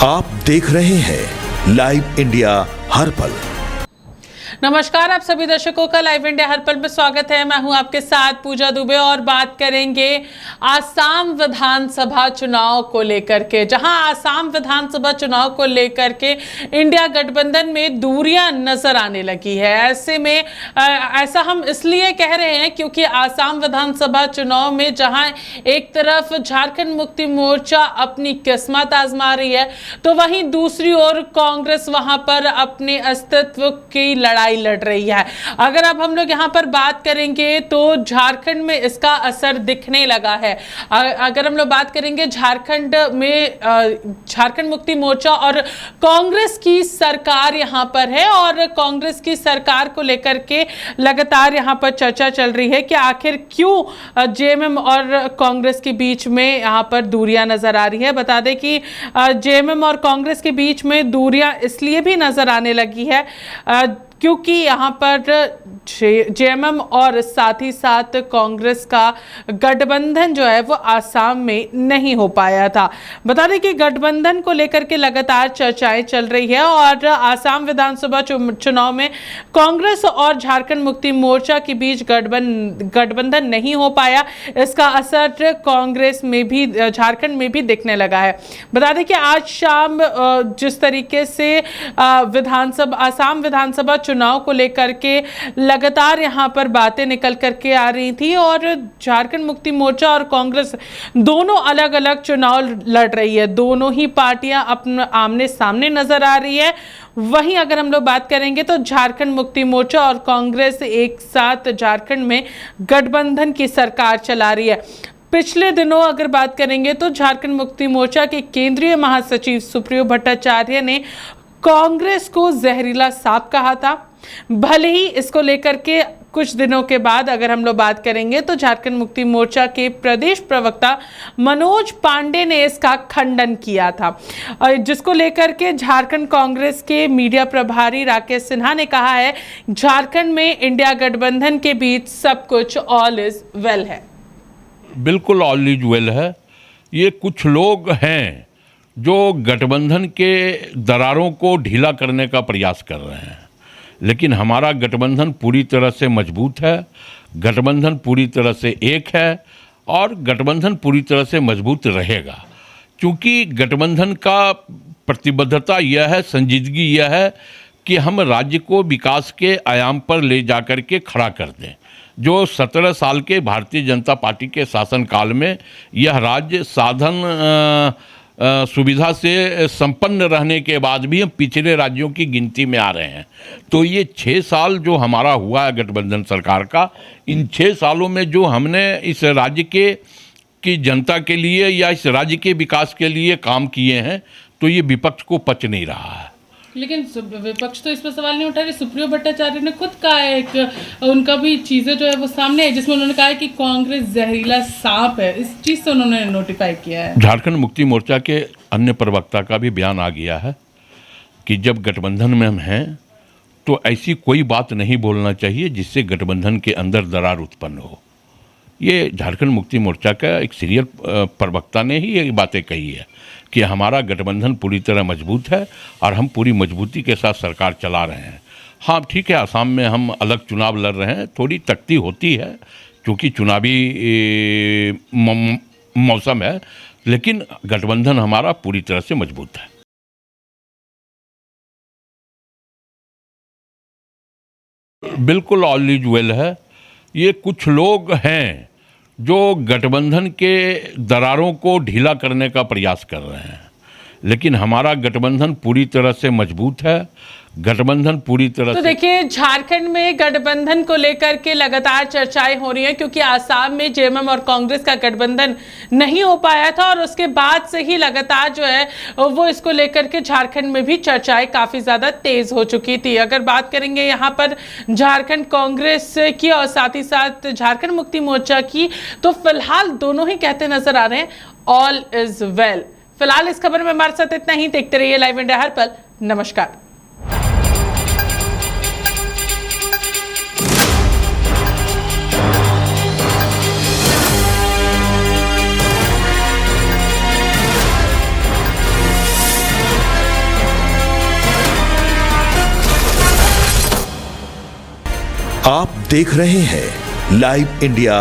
आप देख रहे हैं लाइव इंडिया हर पल। नमस्कार, आप सभी दर्शकों का लाइव इंडिया हर पल में स्वागत है। मैं हूं आपके साथ पूजा दुबे और बात करेंगे आसाम विधानसभा चुनाव को लेकर के, जहां आसाम विधानसभा चुनाव को लेकर के इंडिया गठबंधन में दूरियां नजर आने लगी है। ऐसे में ऐसा हम इसलिए कह रहे हैं क्योंकि आसाम विधानसभा चुनाव में जहां एक तरफ झारखंड मुक्ति मोर्चा अपनी किस्मत आजमा रही है, तो वहीं दूसरी ओर कांग्रेस वहां पर अपने अस्तित्व की लड़ाई लड़ रही है। अगर अब हम लोग यहां पर बात करेंगे तो झारखंड में इसका असर दिखने लगा है। अगर हम लोग बात करेंगे झारखंड में, झारखंड मुक्ति मोर्चा और कांग्रेस की सरकार यहां पर है और कांग्रेस की सरकार को लेकर के लगातार यहां पर चर्चा चल रही है कि आखिर क्यों जेएमएम और कांग्रेस के बीच में यहां पर दूरियां नजर आ रही है। बता दें कि जेएमएम और कांग्रेस के बीच में दूरियां इसलिए भी नजर आने लगी है क्योंकि यहाँ पर जेएमएम और साथ ही साथ कांग्रेस का गठबंधन जो है वो आसाम में नहीं हो पाया था। बता दें कि गठबंधन को लेकर के लगातार चर्चाएं चल रही है और आसाम विधानसभा चुनाव में कांग्रेस और झारखंड मुक्ति मोर्चा के बीच गठबंधन नहीं हो पाया। इसका असर कांग्रेस में भी, झारखंड में भी दिखने लगा है। बता दें कि आज शाम जिस तरीके से आसाम विधानसभा चुनाव को लेकर के लगातार यहां पर बातें निकल करके आ रही थी और झारखंड मुक्ति मोर्चा और कांग्रेस दोनों अलग अलग चुनाव लड़ रही है। दोनों ही पार्टियां अपने आमने सामने नजर आ रही है। वहीं अगर हम लोग बात करेंगे तो झारखंड मुक्ति मोर्चा और कांग्रेस एक साथ झारखंड में गठबंधन की सरकार चला रही है। पिछले दिनों अगर बात करेंगे तो झारखंड मुक्ति मोर्चा के केंद्रीय महासचिव सुप्रियो भट्टाचार्य ने कांग्रेस को जहरीला सांप कहा था। भले ही इसको लेकर के कुछ दिनों के बाद अगर हम लोग बात करेंगे तो झारखंड मुक्ति मोर्चा के प्रदेश प्रवक्ता मनोज पांडे ने इसका खंडन किया था, जिसको लेकर के झारखंड कांग्रेस के मीडिया प्रभारी राकेश सिन्हा ने कहा है झारखंड में इंडिया गठबंधन के बीच सब कुछ ऑल इज वेल है। बिल्कुल ऑल इज वेल है। ये कुछ लोग हैं जो गठबंधन के दरारों को ढीला करने का प्रयास कर रहे हैं, लेकिन हमारा गठबंधन पूरी तरह से मजबूत है, गठबंधन पूरी तरह से एक है और गठबंधन पूरी तरह से मजबूत रहेगा। क्योंकि गठबंधन का प्रतिबद्धता यह है, संजीदगी यह है कि हम राज्य को विकास के आयाम पर ले जाकर के खड़ा कर दें। जो 17 साल के भारतीय जनता पार्टी के शासनकाल में यह राज्य साधन सुविधा से संपन्न रहने के बाद भी हम पिछले राज्यों की गिनती में आ रहे हैं। तो ये 6 साल जो हमारा हुआ है गठबंधन सरकार का, इन 6 सालों में जो हमने इस राज्य की जनता के लिए या इस राज्य के विकास के लिए काम किए हैं, तो ये विपक्ष को पच नहीं रहा है। लेकिन विपक्ष तो इस पर सवाल नहीं उठा रहे। सुप्रियो भट्टाचार्य ने खुद कहा है कि उनका भी चीज़ें जो है वो सामने है, जिसमें उन्होंने कहा है कि कांग्रेस जहरीला सांप है। इस चीज़ से उन्होंने नोटिफाई किया है। झारखंड मुक्ति मोर्चा के अन्य प्रवक्ता का भी बयान आ गया है कि जब गठबंधन में हम हैं तो ऐसी कोई बात नहीं बोलना चाहिए जिससे गठबंधन के अंदर दरार उत्पन्न हो। ये झारखंड मुक्ति मोर्चा का एक सीनियर प्रवक्ता ने ही ये बातें कही है कि हमारा गठबंधन पूरी तरह मजबूत है और हम पूरी मजबूती के साथ सरकार चला रहे हैं। हाँ ठीक है, आसाम में हम अलग चुनाव लड़ रहे हैं, थोड़ी तख्ती होती है क्योंकि चुनावी मौसम है, लेकिन गठबंधन हमारा पूरी तरह से मजबूत है। बिल्कुल ऑल इज वेल है। ये कुछ लोग हैं जो गठबंधन के दरारों को ढीला करने का प्रयास कर रहे हैं, लेकिन हमारा गठबंधन पूरी तरह से मजबूत है, गठबंधन पूरी तरह तो देखिए झारखंड में गठबंधन को लेकर के लगातार चर्चाएं हो रही हैं क्योंकि आसाम में जेएमएम और कांग्रेस का गठबंधन नहीं हो पाया था और उसके बाद से ही लगातार जो है वो इसको लेकर के झारखंड में भी चर्चाएं काफी ज्यादा तेज हो चुकी थी। अगर बात करेंगे यहाँ पर झारखंड कांग्रेस की और साथ ही साथ झारखंड मुक्ति मोर्चा की, तो फिलहाल दोनों ही कहते नजर आ रहे हैं ऑल इज वेल। फिलहाल इस खबर में हमारे साथ इतना ही। देखते रहिए लाइव इंडिया हर पल। नमस्कार। आप देख रहे हैं लाइव इंडिया